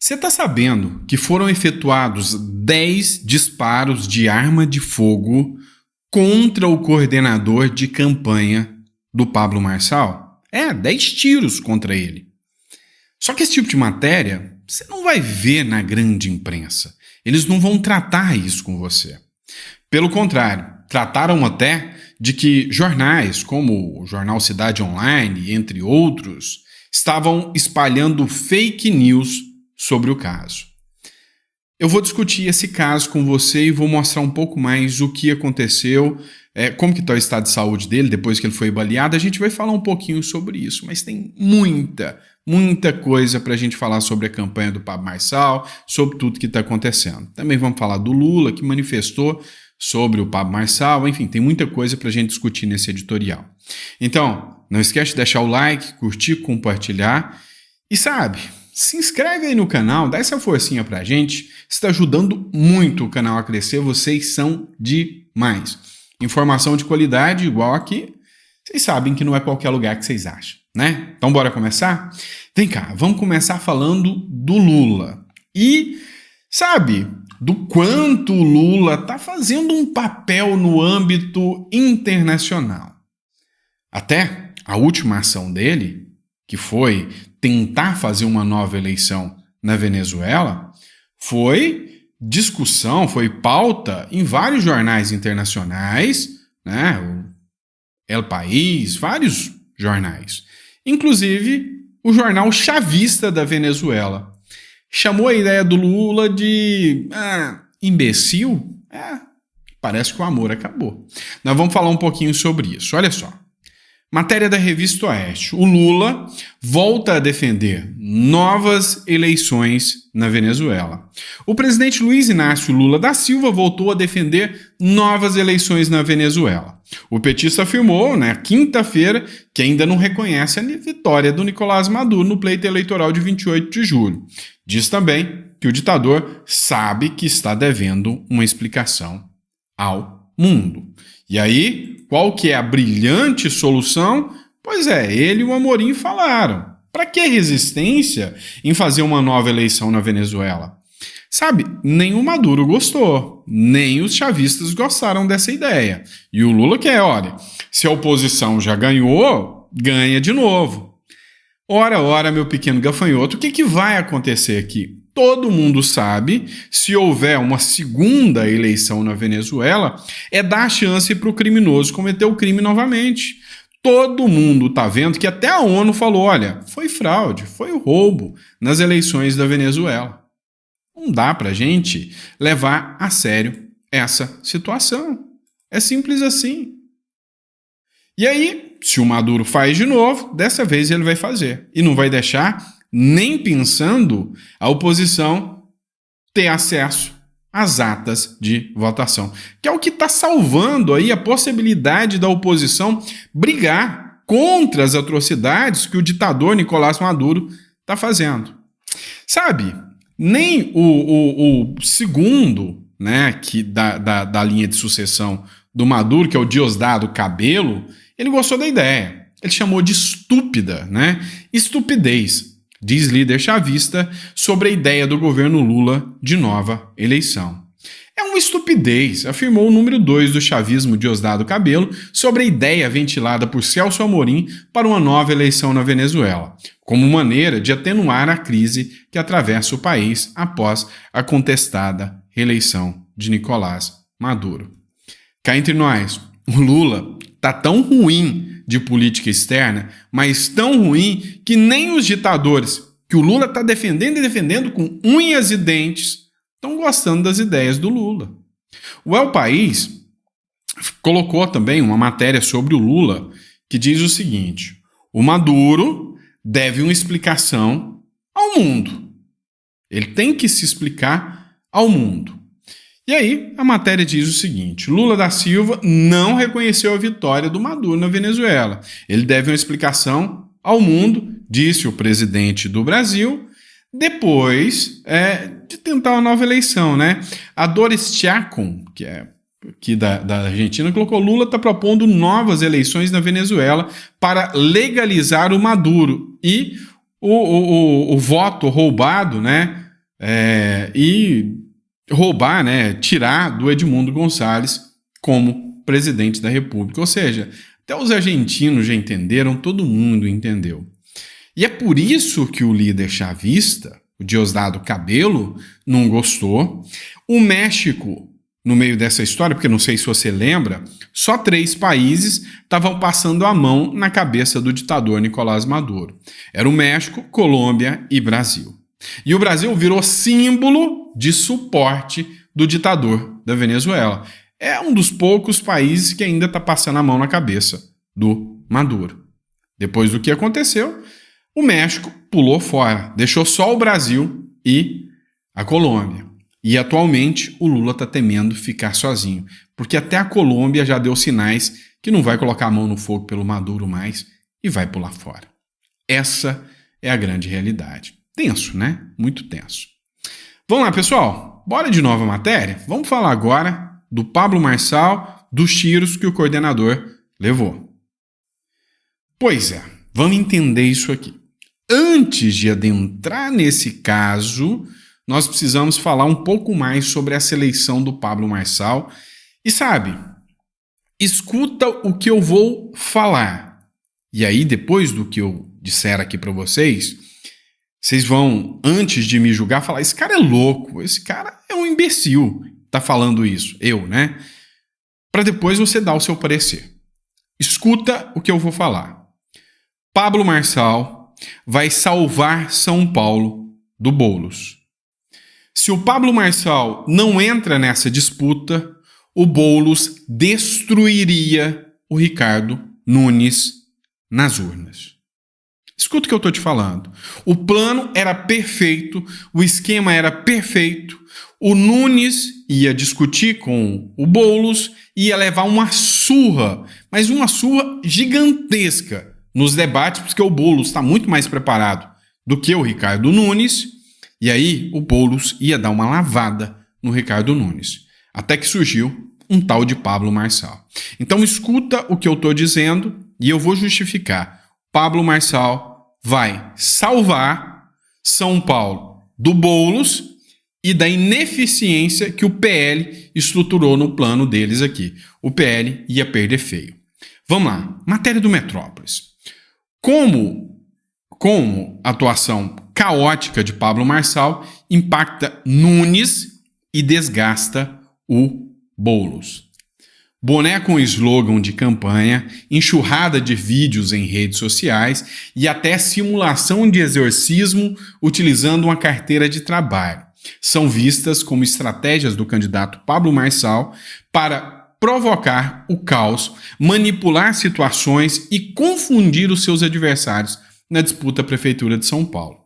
Você está sabendo que foram efetuados 10 disparos de arma de fogo contra o coordenador de campanha do Pablo Marçal? 10 tiros contra ele. Só que esse tipo de matéria você não vai ver na grande imprensa. Eles não vão tratar isso com você. Pelo contrário, trataram até de que jornais como o jornal Cidade Online, entre outros, estavam espalhando fake news sobre o caso. Eu vou discutir esse caso com você e vou mostrar um pouco mais o que aconteceu, como que está o estado de saúde dele depois que ele foi baleado. A gente vai falar um pouquinho sobre isso, mas tem muita coisa para a gente falar sobre a campanha do Pablo Marçal, sobre tudo que está acontecendo. Também vamos falar do Lula, que manifestou sobre o Pablo Marçal. Enfim, tem muita coisa para a gente discutir nesse editorial. Então, não esquece de deixar o like, curtir, compartilhar e se inscreve aí no canal, dá essa forcinha pra gente, está ajudando muito o canal a crescer, vocês são demais. Informação de qualidade igual aqui, vocês sabem que não é qualquer lugar que vocês acham, né? Então bora começar? Vem cá, vamos começar falando do Lula. E do quanto o Lula tá fazendo um papel no âmbito internacional. Até a última ação dele, que foi tentar fazer uma nova eleição na Venezuela, foi discussão, foi pauta em vários jornais internacionais, né? O El País, vários jornais. Inclusive o jornal chavista da Venezuela. Chamou a ideia do Lula de imbecil? Parece que o amor acabou. Nós vamos falar um pouquinho sobre isso. Olha só. Matéria da Revista Oeste. O Lula volta a defender novas eleições na Venezuela. O presidente Luiz Inácio Lula da Silva voltou a defender novas eleições na Venezuela. O petista afirmou, na quinta-feira, que ainda não reconhece a vitória do Nicolás Maduro no pleito eleitoral de 28 de julho. Diz também que o ditador sabe que está devendo uma explicação ao mundo. E aí, qual que é a brilhante solução? Pois ele e o Amorim falaram. Para que resistência em fazer uma nova eleição na Venezuela? Nem o Maduro gostou, nem os chavistas gostaram dessa ideia. E o Lula quer, olha, se a oposição já ganhou, ganha de novo. Ora, meu pequeno gafanhoto, o que vai acontecer aqui? Todo mundo sabe, se houver uma segunda eleição na Venezuela, é dar a chance para o criminoso cometer o crime novamente. Todo mundo está vendo que até a ONU falou, olha, foi fraude, foi roubo nas eleições da Venezuela. Não dá para a gente levar a sério essa situação. É simples assim. E aí, se o Maduro faz de novo, dessa vez ele vai fazer. E não vai deixar nem pensando a oposição ter acesso às atas de votação, que é o que está salvando aí a possibilidade da oposição brigar contra as atrocidades que o ditador Nicolás Maduro está fazendo. Nem o segundo, né, da linha de sucessão do Maduro, que é o Diosdado Cabello, ele gostou da ideia. Ele chamou de estúpida, né? Estupidez, diz líder chavista sobre a ideia do governo Lula de nova eleição. É uma estupidez, afirmou o número 2 do chavismo Diosdado Cabello sobre a ideia ventilada por Celso Amorim para uma nova eleição na Venezuela, como maneira de atenuar a crise que atravessa o país após a contestada reeleição de Nicolás Maduro. Cá entre nós, o Lula tá tão ruim de política externa, mas tão ruim que nem os ditadores que o Lula está defendendo e defendendo com unhas e dentes estão gostando das ideias do Lula. O El País colocou também uma matéria sobre o Lula que diz o seguinte: o Maduro deve uma explicação ao mundo. Ele tem que se explicar ao mundo. E aí, a matéria diz o seguinte: Lula da Silva não reconheceu a vitória do Maduro na Venezuela. Ele deve uma explicação ao mundo, disse o presidente do Brasil, depois de tentar uma nova eleição, né? A Doris Chacon, que é aqui da Argentina, colocou: Lula está propondo novas eleições na Venezuela para legalizar o Maduro e o voto roubado, né? e roubar, né, tirar do Edmundo Gonçalves como presidente da República. Ou seja, até os argentinos já entenderam, todo mundo entendeu. E é por isso que o líder chavista, o Diosdado Cabello, não gostou. O México, no meio dessa história, porque não sei se você lembra, só 3 países estavam passando a mão na cabeça do ditador Nicolás Maduro. Era o México, Colômbia e Brasil. E o Brasil virou símbolo de suporte do ditador da Venezuela. É um dos poucos países que ainda está passando a mão na cabeça do Maduro. Depois do que aconteceu, o México pulou fora, deixou só o Brasil e a Colômbia. E atualmente o Lula está temendo ficar sozinho, porque até a Colômbia já deu sinais que não vai colocar a mão no fogo pelo Maduro mais e vai pular fora. Essa é a grande realidade. Tenso, né? Muito tenso. Vamos lá, pessoal. Bora de nova matéria? Vamos falar agora do Pablo Marçal, dos tiros que o coordenador levou. Pois é, vamos entender isso aqui. Antes de adentrar nesse caso, nós precisamos falar um pouco mais sobre essa eleição do Pablo Marçal. E sabe, escuta o que eu vou falar. E aí, depois do que eu disser aqui para vocês, vocês vão, antes de me julgar, falar: esse cara é louco, esse cara é um imbecil, tá falando isso. Eu, né? Para depois você dar o seu parecer. Escuta o que eu vou falar. Pablo Marçal vai salvar São Paulo do Boulos. Se o Pablo Marçal não entra nessa disputa, o Boulos destruiria o Ricardo Nunes nas urnas. Escuta o que eu estou te falando. O plano era perfeito, o esquema era perfeito, o Nunes ia discutir com o Boulos, ia levar uma surra, mas uma surra gigantesca nos debates, porque o Boulos está muito mais preparado do que o Ricardo Nunes, e aí o Boulos ia dar uma lavada no Ricardo Nunes. Até que surgiu um tal de Pablo Marçal. Então escuta o que eu estou dizendo e eu vou justificar. Pablo Marçal vai salvar São Paulo do Boulos e da ineficiência que o PL estruturou no plano deles aqui. O PL ia perder feio. Vamos lá, matéria do Metrópolis. Como a atuação caótica de Pablo Marçal impacta Nunes e desgasta o Boulos. Boné com slogan de campanha, enxurrada de vídeos em redes sociais e até simulação de exorcismo utilizando uma carteira de trabalho são vistas como estratégias do candidato Pablo Marçal para provocar o caos, manipular situações e confundir os seus adversários na disputa à Prefeitura de São Paulo.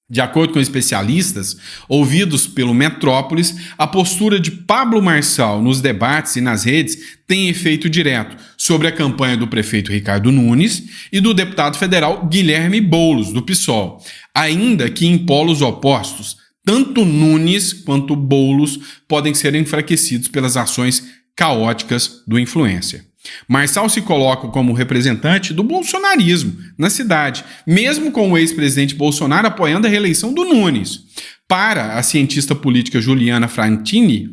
De acordo com especialistas ouvidos pelo Metrópolis, a postura de Pablo Marçal nos debates e nas redes tem efeito direto sobre a campanha do prefeito Ricardo Nunes e do deputado federal Guilherme Boulos, do PSOL, ainda que em polos opostos. Tanto Nunes quanto Boulos podem ser enfraquecidos pelas ações caóticas do influencer. Marçal se coloca como representante do bolsonarismo na cidade, mesmo com o ex-presidente Bolsonaro apoiando a reeleição do Nunes. Para a cientista política Juliana Frattini,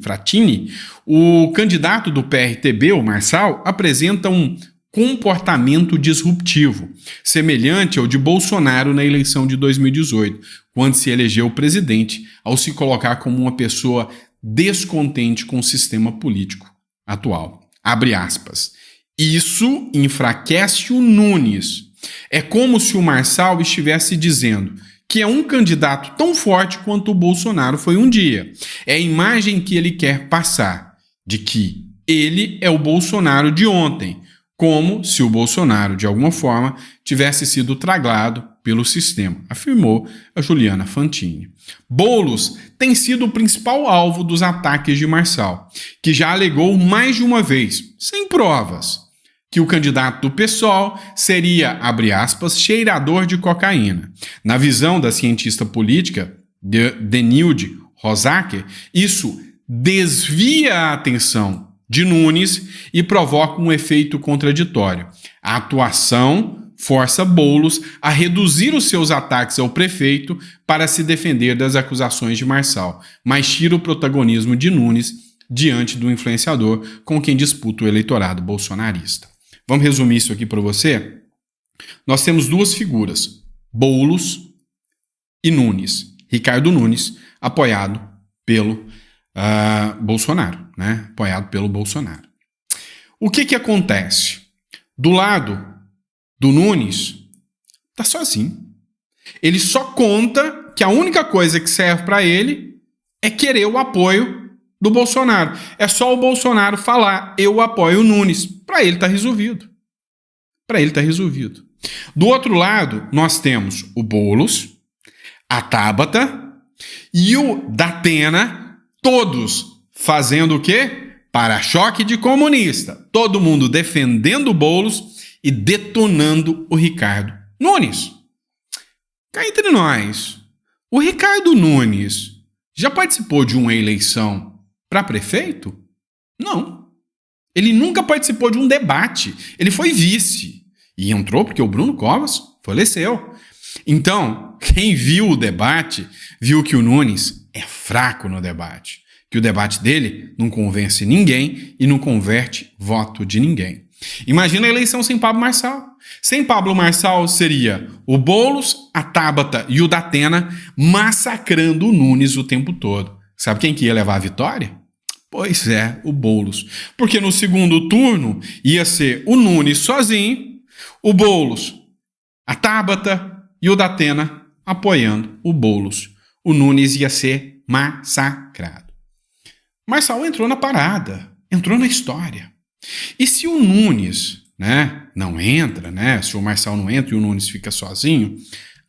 o candidato do PRTB, o Marçal, apresenta um comportamento disruptivo, semelhante ao de Bolsonaro na eleição de 2018, quando se elegeu presidente, ao se colocar como uma pessoa descontente com o sistema político atual. Abre aspas. Isso enfraquece o Nunes. É como se o Marçal estivesse dizendo que é um candidato tão forte quanto o Bolsonaro foi um dia. É a imagem que ele quer passar, de que ele é o Bolsonaro de ontem, como se o Bolsonaro, de alguma forma, tivesse sido tragado pelo sistema, afirmou a Juliana Fantini. Boulos tem sido o principal alvo dos ataques de Marçal, que já alegou mais de uma vez, sem provas, que o candidato do PSOL seria, abre aspas, cheirador de cocaína. Na visão da cientista política Denilde Rosacker, isso desvia a atenção de Nunes e provoca um efeito contraditório. A atuação força Boulos a reduzir os seus ataques ao prefeito para se defender das acusações de Marçal, mas tira o protagonismo de Nunes diante do influenciador com quem disputa o eleitorado bolsonarista. Vamos resumir isso aqui para você? Nós temos duas figuras, Boulos e Nunes. Ricardo Nunes, apoiado pelo Bolsonaro, né? Apoiado pelo Bolsonaro. O que acontece? Do lado do Nunes, tá sozinho. Ele só conta que a única coisa que serve para ele é querer o apoio do Bolsonaro. É só o Bolsonaro falar, eu apoio o Nunes. Para ele tá resolvido. Para ele tá resolvido. Do outro lado, nós temos o Boulos, a Tabata e o Datena, todos fazendo o quê? Para-choque de comunista. Todo mundo defendendo o Boulos e detonando o Ricardo Nunes. Cá entre nós, o Ricardo Nunes já participou de uma eleição para prefeito? Não. Ele nunca participou de um debate. Ele foi vice. E entrou porque o Bruno Covas faleceu. Então, quem viu o debate, viu que o Nunes é fraco no debate. Que o debate dele não convence ninguém e não converte voto de ninguém. Imagina a eleição sem Pablo Marçal. Sem Pablo Marçal seria o Boulos, a Tabata e o Datena massacrando o Nunes o tempo todo. Sabe quem que ia levar a vitória? Pois é, o Boulos. Porque no segundo turno ia ser o Nunes sozinho, o Boulos, a Tabata e o Datena apoiando o Boulos. O Nunes ia ser massacrado. Marçal entrou na parada, entrou na história. E se o Nunes, né, não entra, né, se o Marçal não entra e o Nunes fica sozinho,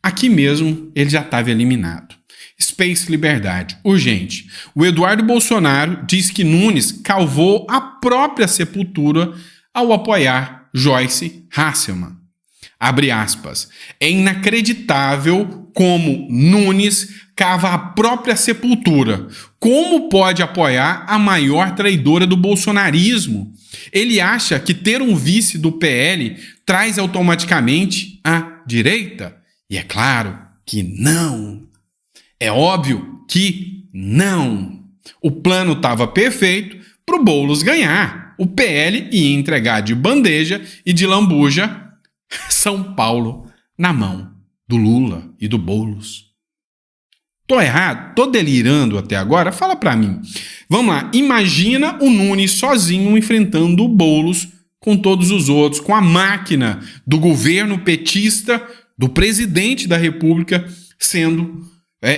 aqui mesmo ele já estava eliminado. Space Liberdade, urgente. O Eduardo Bolsonaro diz que Nunes cavou a própria sepultura ao apoiar Joyce Hasselmann. Abre aspas. É inacreditável como Nunes cava a própria sepultura. Como pode apoiar a maior traidora do bolsonarismo? Ele acha que ter um vice do PL traz automaticamente a direita? E é claro que não. É óbvio que não. O plano estava perfeito para o Boulos ganhar. O PL ia entregar de bandeja e de lambuja São Paulo na mão do Lula e do Boulos. Tô errado? Tô delirando até agora? Fala pra mim. Vamos lá, imagina o Nunes sozinho enfrentando o Boulos com todos os outros, com a máquina do governo petista, do presidente da República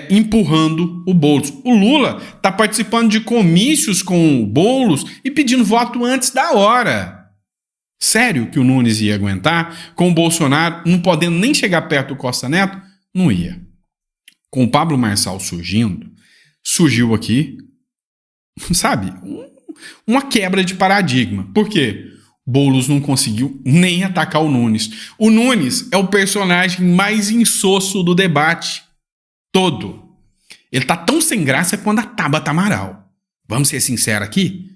empurrando o Boulos. O Lula tá participando de comícios com o Boulos e pedindo voto antes da hora. Sério que o Nunes ia aguentar? Com o Bolsonaro não podendo nem chegar perto do Costa Neto? Não ia. Com o Pablo Marçal surgiu aqui, sabe, uma quebra de paradigma. Por quê? Boulos não conseguiu nem atacar o Nunes. O Nunes é o personagem mais insosso do debate todo. Ele tá tão sem graça quanto a Tabata Amaral. Vamos ser sinceros aqui?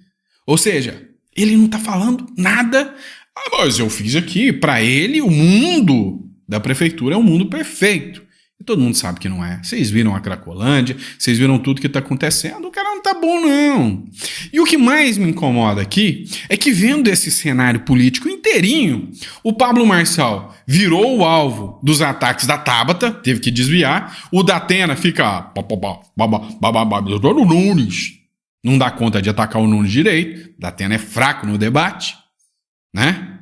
Ou seja, ele não tá falando nada. Ah, mas eu fiz aqui. Para ele, o mundo da prefeitura é um mundo perfeito. E todo mundo sabe que não é. Vocês viram a Cracolândia, vocês viram tudo que está acontecendo. O cara não tá bom, não. E o que mais me incomoda aqui é que, vendo esse cenário político inteirinho, o Pablo Marçal virou o alvo dos ataques da Tabata, teve que desviar. O Datena fica... o Nunes não dá conta de atacar o Nunes direito. O Datena é fraco no debate, né?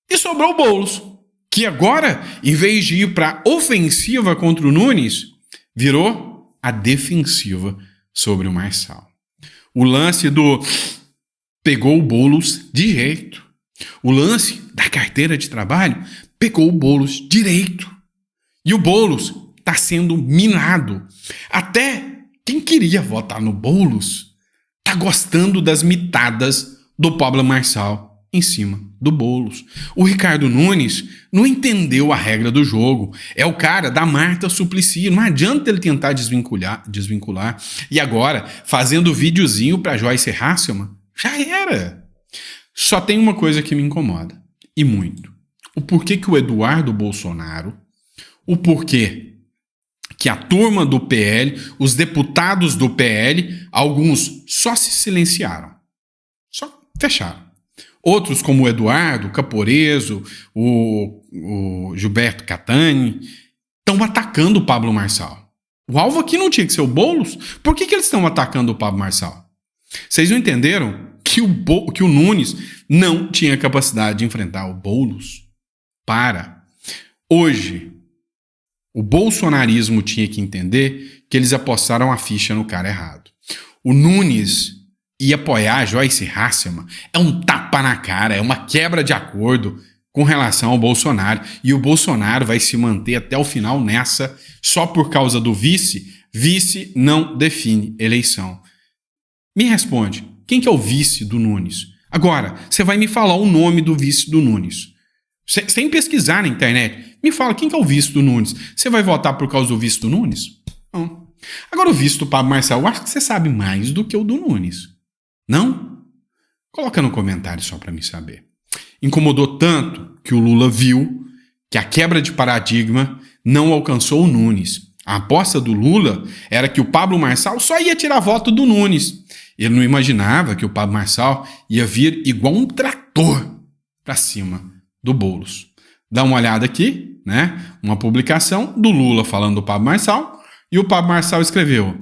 E sobrou o Boulos, que agora, em vez de ir para a ofensiva contra o Nunes, virou a defensiva sobre o Marçal. O lance do pegou o Boulos de jeito. O lance da carteira de trabalho pegou o Boulos direito. E o Boulos está sendo minado. Até quem queria votar no Boulos está gostando das mitadas do Pablo Marçal em cima do Boulos. O Ricardo Nunes não entendeu a regra do jogo. É o cara da Marta Suplicy. Não adianta ele tentar desvincular. E agora, fazendo videozinho para Joyce Hasselmann, já era. Só tem uma coisa que me incomoda. E muito. o porquê que o Eduardo Bolsonaro, o porquê que a turma do PL, os deputados do PL, alguns só se silenciaram. Só fecharam. Outros, como o Eduardo, o Caporeso, o Gilberto Catani, estão atacando o Pablo Marçal. O alvo aqui não tinha que ser o Boulos? Por que eles estão atacando o Pablo Marçal? Vocês não entenderam que o Nunes não tinha capacidade de enfrentar o Boulos? Hoje, o bolsonarismo tinha que entender que eles apostaram a ficha no cara errado. O Nunes ia apoiar a Joyce Hasselmann é um tapa na cara, é uma quebra de acordo com relação ao Bolsonaro. E o Bolsonaro vai se manter até o final nessa só por causa do vice. Vice não define eleição. Me responde, quem que é o vice do Nunes? Agora, você vai me falar o nome do vice do Nunes. Sem pesquisar na internet, me fala quem que é o vice do Nunes. Você vai votar por causa do vice do Nunes? Não. Agora o vice do Pablo Marçal, eu acho que você sabe mais do que o do Nunes. Não? Coloca no comentário só para mim saber. Incomodou tanto que o Lula viu que a quebra de paradigma não alcançou o Nunes. A aposta do Lula era que o Pablo Marçal só ia tirar voto do Nunes. Ele não imaginava que o Pablo Marçal ia vir igual um trator para cima do Boulos. Dá uma olhada aqui, né? Uma publicação do Lula falando do Pablo Marçal, e o Pablo Marçal escreveu: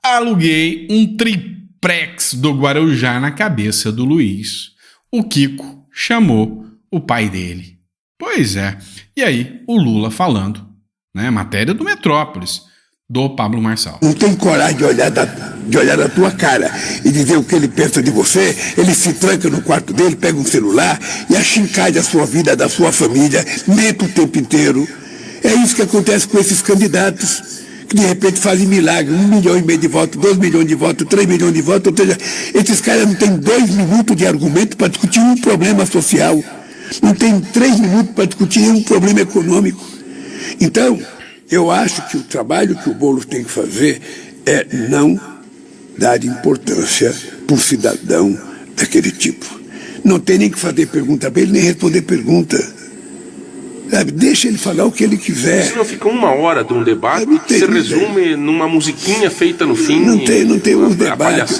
aluguei um triplex do Guarujá na cabeça do Luiz. O Kiko chamou o pai dele. Pois é. E aí, o Lula falando, né? Matéria do Metrópolis, do Pablo Marçal. Não tem coragem de olhar na tua cara e dizer o que ele pensa de você. Ele se tranca no quarto dele, pega um celular e achincalha a sua vida, da sua família, mente o tempo inteiro. É isso que acontece com esses candidatos, que de repente fazem milagre, 1,5 milhão de votos, 2 milhões de votos, 3 milhões de votos. Ou seja, esses caras não têm 2 minutos de argumento para discutir um problema social, não tem 3 minutos para discutir um problema econômico. Então, eu acho que o trabalho que o Boulos tem que fazer é não dar importância para um cidadão daquele tipo. Não tem nem que fazer pergunta para ele, nem responder pergunta. Sabe? Deixa ele falar o que ele quiser. Se não fica 1 hora de um debate, se resume numa musiquinha feita no fim. Não tem os debates.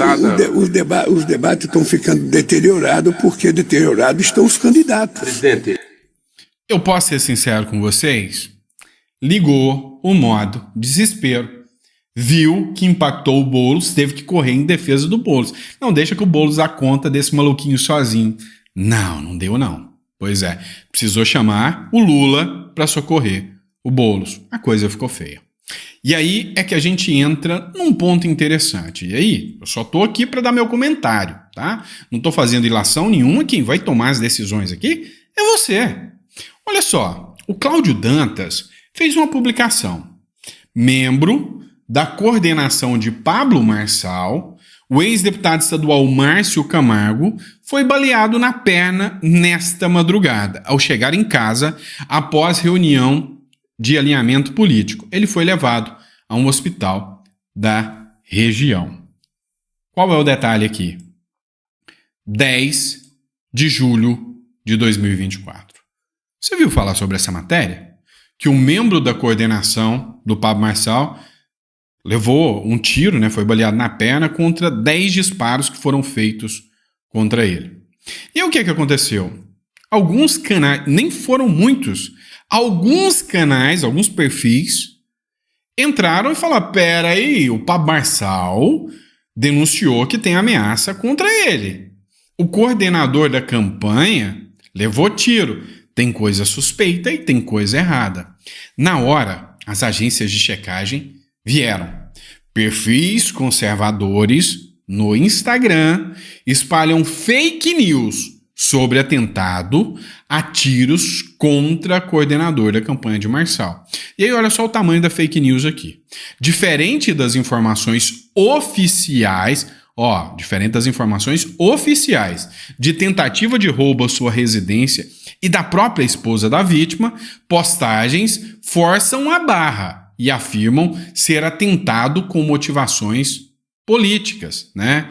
Os debates estão ficando deteriorados, porque deteriorados estão os candidatos. Presidente, eu posso ser sincero com vocês? Ligou o modo desespero. Viu que impactou o Boulos, teve que correr em defesa do Boulos. Não deixa que o Boulos dá conta desse maluquinho sozinho. Não deu não. Pois é, precisou chamar o Lula para socorrer o Boulos. A coisa ficou feia. E aí é que a gente entra num ponto interessante. E aí, eu só tô aqui para dar meu comentário, tá? Não tô fazendo ilação nenhuma. Quem vai tomar as decisões aqui é você. Olha só, o Cláudio Dantas fez uma publicação. Membro da coordenação de Pablo Marçal, o ex-deputado estadual Márcio Camargo foi baleado na perna nesta madrugada, ao chegar em casa após reunião de alinhamento político. Ele foi levado a um hospital da região. Qual é o detalhe aqui? 10 de julho de 2024. Você viu falar sobre essa matéria? Que um membro da coordenação do Pablo Marçal levou um tiro, né, foi baleado na perna contra 10 disparos que foram feitos contra ele. E o que aconteceu? Alguns canais, nem foram muitos, alguns canais, alguns perfis, entraram e falaram: pera aí, o Pablo Marçal denunciou que tem ameaça contra ele. O coordenador da campanha levou tiro. Tem coisa suspeita e tem coisa errada. Na hora, as agências de checagem vieram. Perfis conservadores no Instagram espalham fake news sobre atentado a tiros contra coordenador da campanha de Marçal. E aí, olha só o tamanho da fake news aqui. Diferente das informações oficiais, de tentativa de roubo à sua residência e da própria esposa da vítima, postagens forçam a barra e afirmam ser atentado com motivações políticas, né?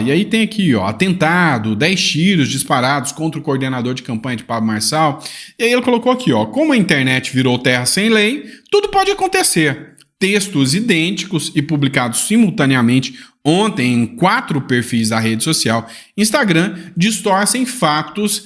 E aí tem aqui, atentado, 10 tiros disparados contra o coordenador de campanha de Pablo Marçal. E aí ele colocou aqui, como a internet virou terra sem lei, tudo pode acontecer. Textos idênticos e publicados simultaneamente ontem em 4 perfis da rede social Instagram distorcem fatos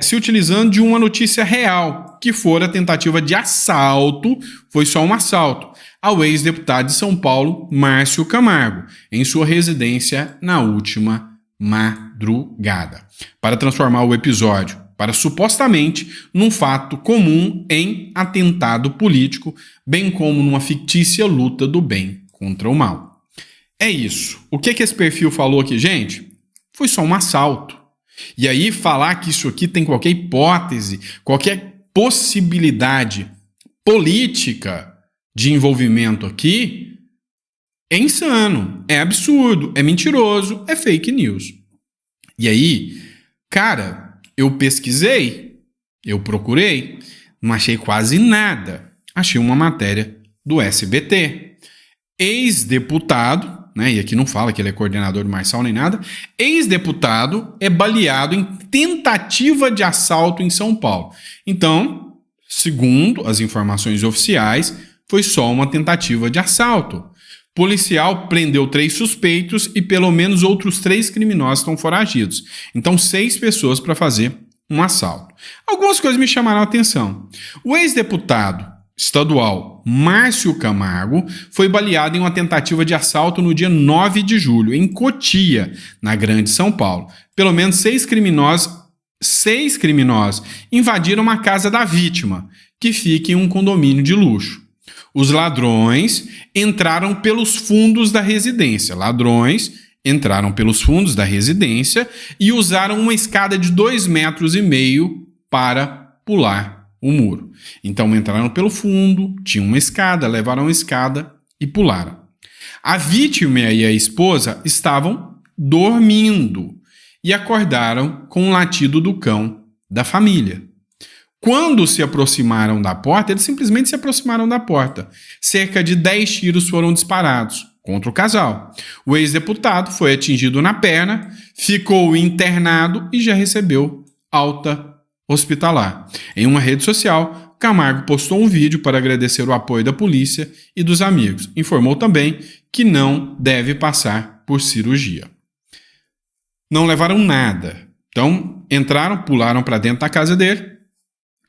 se utilizando de uma notícia real, que fora a tentativa de assalto, foi só um assalto, ao ex-deputado de São Paulo, Márcio Camargo, em sua residência na última madrugada, para transformar o episódio supostamente num fato comum em atentado político, bem como numa fictícia luta do bem contra o mal. É isso. O que esse perfil falou aqui, gente? Foi só um assalto. E aí falar que isso aqui tem qualquer hipótese, qualquer possibilidade política de envolvimento aqui, é insano, é absurdo, é mentiroso, é fake news. E aí, cara, eu pesquisei, eu procurei, não achei quase nada. Achei uma matéria do SBT. Ex-deputado, e aqui não fala que ele é coordenador do Marçal nem nada, ex-deputado é baleado em tentativa de assalto em São Paulo. Então, segundo as informações oficiais, foi só uma tentativa de assalto. Policial prendeu 3 suspeitos e pelo menos outros 3 criminosos estão foragidos. Então, 6 pessoas para fazer um assalto. Algumas coisas me chamaram a atenção. O ex-deputado estadual Márcio Camargo foi baleado em uma tentativa de assalto no dia 9 de julho, em Cotia, na Grande São Paulo. Pelo menos 6 criminosos invadiram uma casa da vítima, que fica em um condomínio de luxo. Os ladrões entraram pelos fundos da residência. E usaram uma escada de 2,5 metros para pular o muro. Então entraram pelo fundo, tinha uma escada, levaram a escada e pularam. A vítima e a esposa estavam dormindo e acordaram com o latido do cão da família. Quando se aproximaram da porta, eles simplesmente se aproximaram da porta. Cerca de 10 tiros foram disparados contra o casal. O ex-deputado foi atingido na perna, ficou internado e já recebeu alta hospitalar. Em uma rede social, Camargo postou um vídeo para agradecer o apoio da polícia e dos amigos. Informou também que não deve passar por cirurgia. Não levaram nada. Então, entraram, pularam para dentro da casa dele.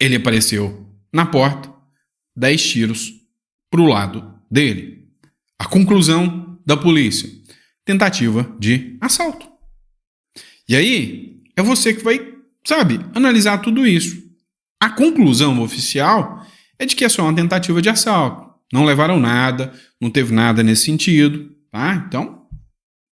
Ele apareceu na porta, 10 tiros para o lado dele. A conclusão da polícia: tentativa de assalto. E aí, é você que vai, analisar tudo isso. A conclusão oficial é de que é só uma tentativa de assalto. Não levaram nada, não teve nada nesse sentido, tá? Então, não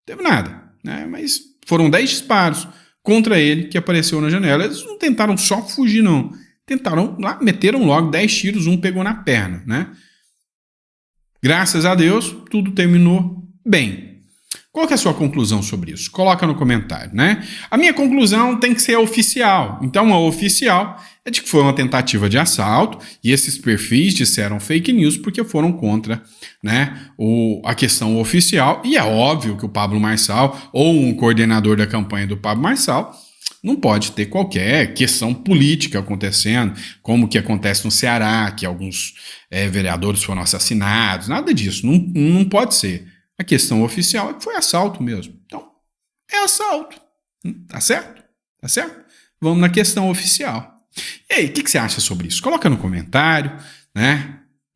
teve nada, Mas foram 10 disparos contra ele que apareceu na janela. Eles não tentaram só fugir, não. Tentaram lá, meteram logo 10 tiros, um pegou na perna, Graças a Deus, tudo terminou bem. Qual que é a sua conclusão sobre isso? Coloca no comentário, A minha conclusão tem que ser oficial. Então, a oficial é de que foi uma tentativa de assalto e esses perfis disseram fake news porque foram contra, a questão oficial. E é óbvio que o Pablo Marçal ou um coordenador da campanha do Pablo Marçal não pode ter qualquer questão política acontecendo, como que acontece no Ceará, que alguns vereadores foram assassinados, nada disso, não pode ser. A questão oficial é que foi assalto mesmo. Então, é assalto. Tá certo? Tá certo? Vamos na questão oficial. E aí, o que você acha sobre isso? Coloca no comentário,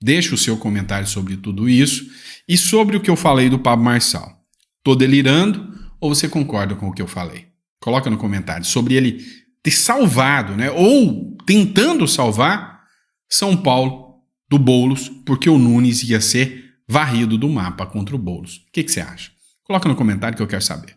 Deixa o seu comentário sobre tudo isso e sobre o que eu falei do Pablo Marçal. Tô delirando ou você concorda com o que eu falei? Coloca no comentário sobre ele ter salvado, ou tentando salvar São Paulo do Boulos, porque o Nunes ia ser varrido do mapa contra o Boulos. O que você acha? Coloca no comentário que eu quero saber.